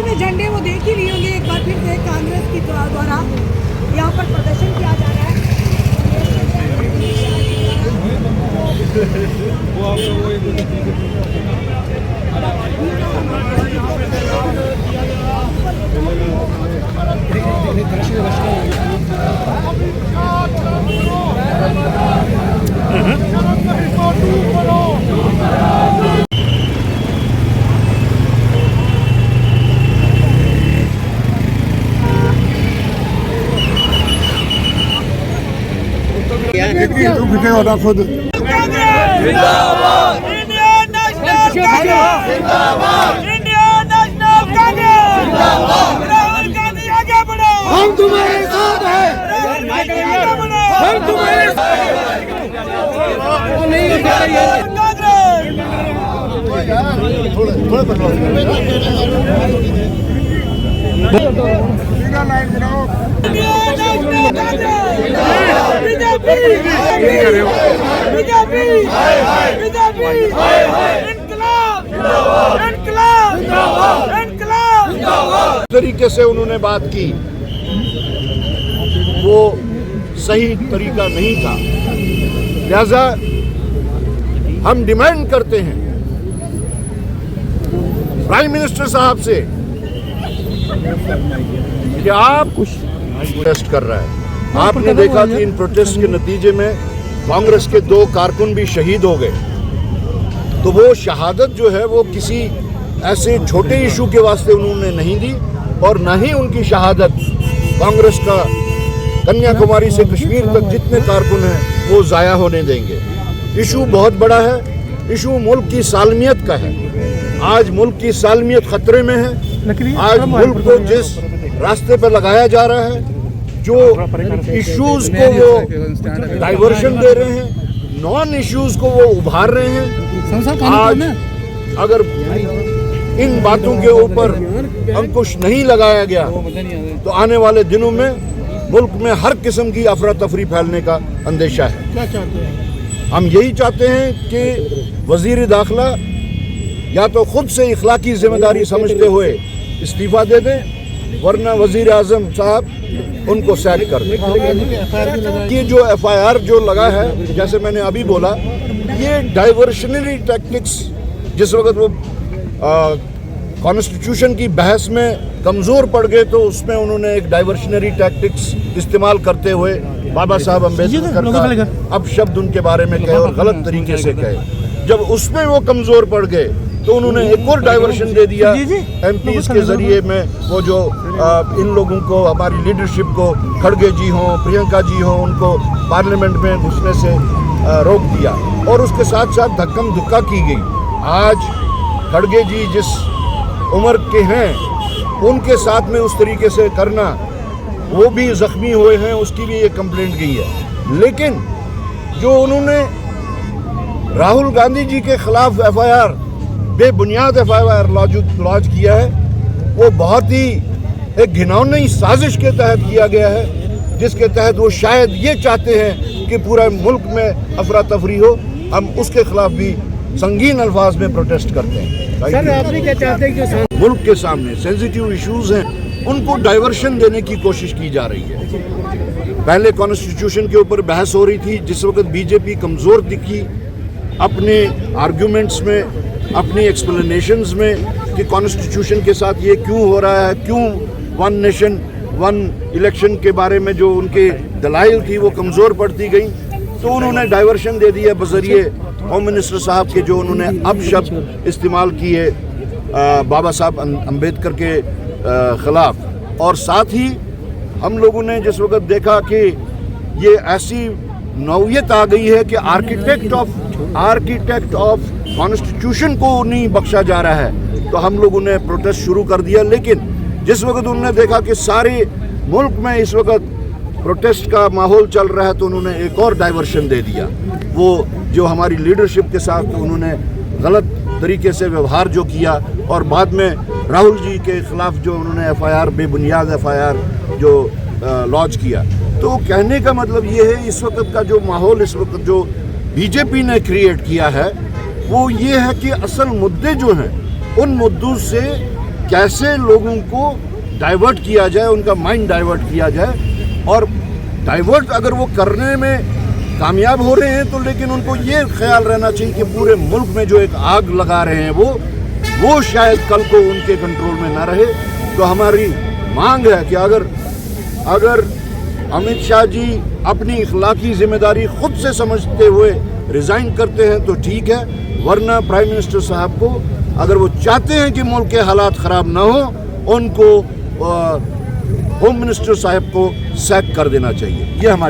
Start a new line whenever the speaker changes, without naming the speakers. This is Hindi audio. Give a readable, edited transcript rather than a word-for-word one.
ने झंडे वो देख ही लिए होंगे, एक बार फिर से कांग्रेस की द्वारा यहाँ पर प्रदर्शन किया जा रहा है।
खुद
जिंदाबाद इंडियन नेशनल कांग्रेस जिंदाबाद इंडियन नेशनल कांग्रेस जिंदाबाद राहुल गांधी आगे बढ़ो,
हम तुम्हारे साथ हैं,
राहुल गांधी आगे बढ़ो,
हम तुम्हारे साथ
तरीके से उन्होंने बात की वो सही तरीका नहीं था। लिहाजा हम डिमांड करते हैं प्राइम मिनिस्टर साहब से कि आप प्रोटेस्ट कर रहा है। आपने देखा कि इन प्रोटेस्ट के नतीजे में कांग्रेस के 2 कारकुन भी शहीद हो गए। तो वो शहादत जो है वो किसी ऐसे छोटे इशू के वास्ते उन्होंने नहीं दी, और न ही उनकी शहादत कांग्रेस का कन्याकुमारी से कश्मीर तक जितने कारकुन हैं वो ज़ाया होने देंगे। इशू बहुत बड़ा है, इशू मुल्क की सालमियत का है। आज मुल्क की सालमियत खतरे में है। आज मुल्क को जिस रास्ते पर लगाया जा रहा है, जो इश्यूज को वो डाइवर्शन दे रहे हैं, नॉन इश्यूज को वो उभार रहे हैं। आज अगर इन बातों के ऊपर अंकुश नहीं लगाया गया तो आने वाले दिनों में मुल्क में हर किस्म की अफरा तफरी फैलने का अंदेशा है।
क्या चाहते हैं?
हम यही चाहते हैं कि वजीर दाखिला या तो खुद से इखलाकी जिम्मेदारी समझते हुए इस्तीफा दे दें, वरना वजीर आजम साहब उनको सैक कर दें। ये जो FIR जो लगा है, जैसे मैंने अभी बोला, ये डाइवर्शनरी टैक्टिक्स, जिस वक्त वो कॉन्स्टिट्यूशन की बहस में कमज़ोर पड़ गए तो उसमें उन्होंने एक डाइवर्शनरी टैक्टिक्स इस्तेमाल करते हुए बाबा साहब अम्बेडकर का अब शब्द उनके बारे में कहे और गलत तरीके से कहे। जब उसमें वो कमज़ोर पड़ गए तो उन्होंने एक और डाइवर्शन दे दिया MPs के जरिए में, वो जो इन लोगों को, हमारी लीडरशिप को, खड़गे जी हों, प्रियंका जी हों, उनको पार्लियामेंट में घुसने से रोक दिया, और उसके साथ साथ धक्कम धुक्का की गई। आज खड़गे जी जिस उम्र के हैं उनके साथ में उस तरीके से करना, वो भी जख्मी हुए हैं, उसकी भी ये कंप्लेंट गई है। लेकिन जो उन्होंने राहुल गांधी जी के खिलाफ FIR, बेबुनियाद FIR लॉन्च किया है, वो बहुत ही एक घिनौनी साजिश के तहत किया गया है, जिसके तहत वो शायद ये चाहते हैं कि पूरा मुल्क में अफरा तफरी हो। हम उसके खिलाफ भी संगीन अल्फाज में प्रोटेस्ट करते हैं।
सर, आपने क्या चाहते हैं कि
मुल्क के सामने सेंसिटिव इश्यूज हैं, उनको डाइवर्शन देने की कोशिश की जा रही है। पहले कॉन्स्टिट्यूशन के ऊपर बहस हो रही थी, जिस वक्त बीजेपी कमज़ोर दिखी अपने आर्ग्यूमेंट्स में, अपनी एक्सप्लेनेशंस में कि कॉन्स्टिट्यूशन के साथ ये क्यों हो रहा है, क्यों वन नेशन वन इलेक्शन के बारे में जो उनके दलाइल थी वो कमज़ोर पड़ती गई, तो उन्होंने डाइवर्शन दे दिया बजरिए होम मिनिस्टर साहब के, जो उन्होंने अब शब्द इस्तेमाल किए बाबा साहब अम्बेडकर के ख़िलाफ़। और साथ ही हम लोगों ने जिस वक्त देखा कि ये ऐसी नौयत आ गई है कि आर्किटेक्ट ऑफ कॉन्स्टिट्यूशन को नहीं बख्शा जा रहा है, तो हम लोगों ने प्रोटेस्ट शुरू कर दिया। लेकिन जिस वक्त उन्होंने देखा कि सारे मुल्क में इस वक्त प्रोटेस्ट का माहौल चल रहा है, तो उन्होंने एक और डाइवर्शन दे दिया। वो जो हमारी लीडरशिप के साथ उन्होंने गलत तरीके से व्यवहार जो किया, और बाद में राहुल जी के खिलाफ जो उन्होंने FIR, बेबुनियाद FIR जो लॉन्च किया। तो कहने का मतलब ये है, इस वक्त का जो माहौल इस वक्त जो बीजेपी ने क्रिएट किया है, वो ये है कि असल मुद्दे जो हैं उन मुद्दों से कैसे लोगों को डाइवर्ट किया जाए, उनका माइंड डाइवर्ट किया जाए। और डाइवर्ट अगर वो करने में कामयाब हो रहे हैं तो लेकिन उनको ये ख्याल रहना चाहिए कि पूरे मुल्क में जो एक आग लगा रहे हैं वो शायद कल को उनके कंट्रोल में ना रहे। तो हमारी मांग है कि अगर अमित शाह जी अपनी इखलाकी जिम्मेदारी खुद से समझते हुए रिज़ाइन करते हैं तो ठीक है, वरना प्राइम मिनिस्टर साहब को अगर वो चाहते हैं कि मुल्क के हालात ख़राब ना हो, उनको होम मिनिस्टर साहब को सैक कर देना चाहिए। ये हमारी